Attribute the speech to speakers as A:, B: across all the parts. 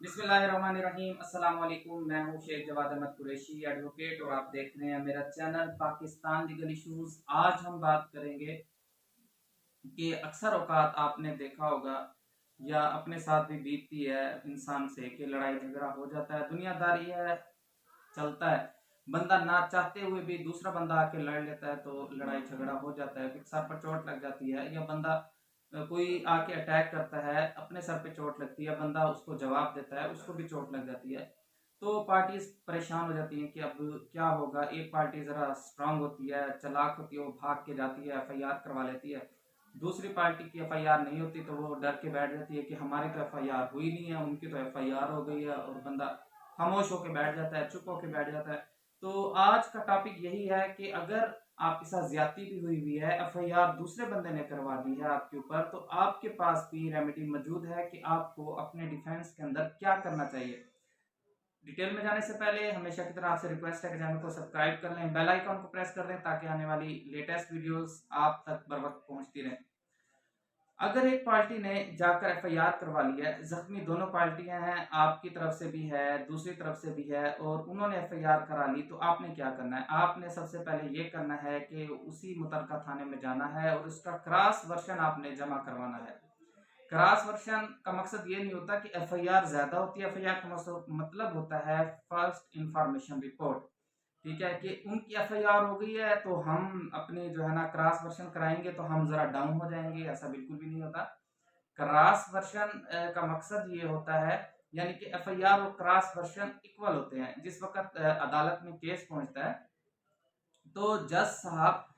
A: बिस्मिल्लाहिर्रहमानिर्रहीम। अस्सलाम वालेकुम। मैं हूं शेख जवाद अहमद कुरैशी एडवोकेट और आप देख रहे हैं मेरा चैनल पाकिस्तान लीगल इश्यूज। आज हम बात करेंगे कि अक्सर औकात आपने देखा होगा या अपने साथ भी बीतती है इंसान से कि लड़ाई झगड़ा हो जाता है, दुनियादारी है, चलता है। बंदा ना चाहते हुए भी दूसरा बंदा आके लड़ लेता है तो लड़ाई झगड़ा हो जाता है, फिर सर पर चोट लग जाती है, या बंदा कोई आके अटैक करता है, अपने सर पे चोट लगती है, बंदा उसको जवाब देता है, उसको भी चोट लग जाती है। तो पार्टीज परेशान हो जाती हैं कि अब क्या होगा। एक पार्टी जरा स्ट्रांग होती है, चालाक होती है, वो भाग के जाती है, एफआईआर करवा लेती है। दूसरी पार्टी की एफआईआर नहीं होती तो वो डर के बैठ जाती है कि हमारी तो एफआईआर हुई नहीं है, उनकी तो एफआईआर हो गई है, और बंदा खामोश होकर बैठ जाता है, चुप होकर बैठ जाता है। तो आज का टॉपिक यही है कि अगर आपके साथ ज्यादती भी हुई है, एफआईआर दूसरे बंदे ने करवा दी है आपके ऊपर, तो आपके पास भी रेमेडी मौजूद है कि आपको अपने डिफेंस के अंदर क्या करना चाहिए। डिटेल में जाने से पहले हमेशा की तरह आपसे रिक्वेस्ट है कि चैनल को सब्सक्राइब कर लें, बेल आइकन को प्रेस कर दें ताकि आने वाली लेटेस्ट वीडियोस आप तक बर वक्त पहुंचती रहें। अगर एक पार्टी ने जाकर एफआईआर करवा ली है, जख्मी दोनों पार्टियां हैं, आपकी तरफ से भी है, दूसरी तरफ से भी है, और उन्होंने एफआईआर करा ली, तो आपने क्या करना है? आपने सबसे पहले ये करना है कि उसी मुतलका थाने में जाना है और उसका क्रॉस वर्शन आपने जमा करवाना है। क्रॉस वर्शन का मकसद ये नहीं होता कि एफआईआर ज्यादा होती है, एफआईआर का मतलब होता है फर्स्ट इंफॉर्मेशन रिपोर्ट। ठीक है कि उनकी एफआईआर हो गई है तो हम अपने जो है ना क्रॉस वर्शन कराएंगे तो हम जरा डाउन हो जाएंगे, ऐसा बिल्कुल भी नहीं होता। क्रॉस वर्शन का मकसद ये होता है, यानी कि एफआईआर और क्रॉस वर्शन इक्वल होते हैं। जिस वक्त अदालत में केस पहुंचता है तो जज साहब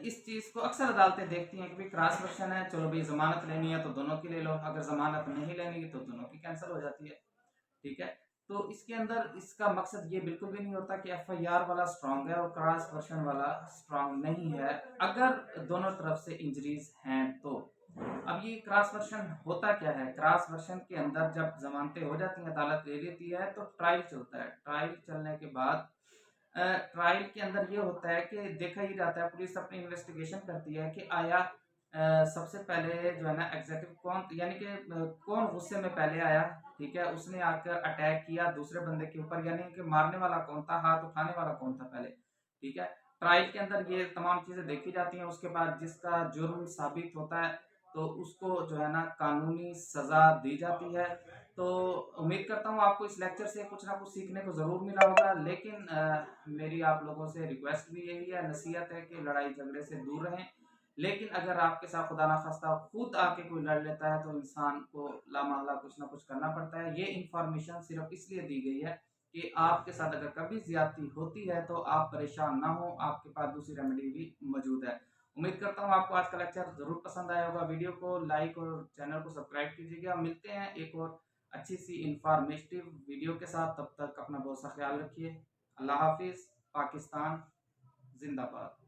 A: इस चीज को अक्सर अदालतें देखती हैं कि भाई क्रॉस वर्शन है, चलो भाई जमानत लेनी है तो दोनों की ले लो, अगर जमानत नहीं लेनी है तो दोनों की कैंसिल हो जाती है। ठीक है, तो इसके अंदर इसका मकसद ये बिल्कुल भी नहीं होता कि एफआईआर वाला स्ट्रांग है और क्रॉस वर्शन वाला स्ट्रांग नहीं है, अगर दोनों तरफ से इंजरीज हैं तो। अब ये क्रॉस वर्शन होता क्या है? क्रॉस वर्शन के अंदर जब जमानतें हो जाती हैं, अदालत ले लेती है, तो ट्रायल चलता है। ट्रायल चलने के बाद ट्रायल के अंदर ये होता है कि देखा ही जाता है, पुलिस अपनी इन्वेस्टिगेशन करती है कि आया सबसे पहले जो है ना एग्जेक्टिव कौन, यानी कि कौन गुस्से में पहले आया। ठीक है, उसने आकर अटैक किया दूसरे बंदे के ऊपर, यानी कि मारने वाला कौन था, हाथ उठाने वाला कौन था पहले। ठीक है, ट्रायल के अंदर ये तमाम चीजें देखी जाती हैं। उसके बाद जिसका जुर्म साबित होता है तो उसको जो है ना कानूनी सजा दी जाती है। तो उम्मीद करता हूँ आपको इस लेक्चर से कुछ ना कुछ सीखने को ज़रूर मिला होगा, लेकिन मेरी आप लोगों से रिक्वेस्ट भी यही है, नसीहत है कि लड़ाई झगड़े से दूर रहें। लेकिन अगर आपके साथ खुदा ना खास्ता खुद आके कोई लड़ लेता है तो इंसान को लामहला कुछ ना कुछ करना पड़ता है। ये इंफॉर्मेशन सिर्फ इसलिए दी गई है कि आपके साथ अगर कभी ज्यादती होती है तो आप परेशान ना हो, आपके पास दूसरी रेमेडी भी मौजूद है। उम्मीद करता हूँ आपको आज का लेक्चर जरूर पसंद आया होगा। वीडियो को लाइक और चैनल को सब्सक्राइब कीजिएगा। मिलते हैं एक और अच्छी सी इंफॉर्मेटिव वीडियो के साथ, तब तक अपना बहुत सा ख्याल रखिए। अल्लाह हाफिज। पाकिस्तान जिंदाबाद।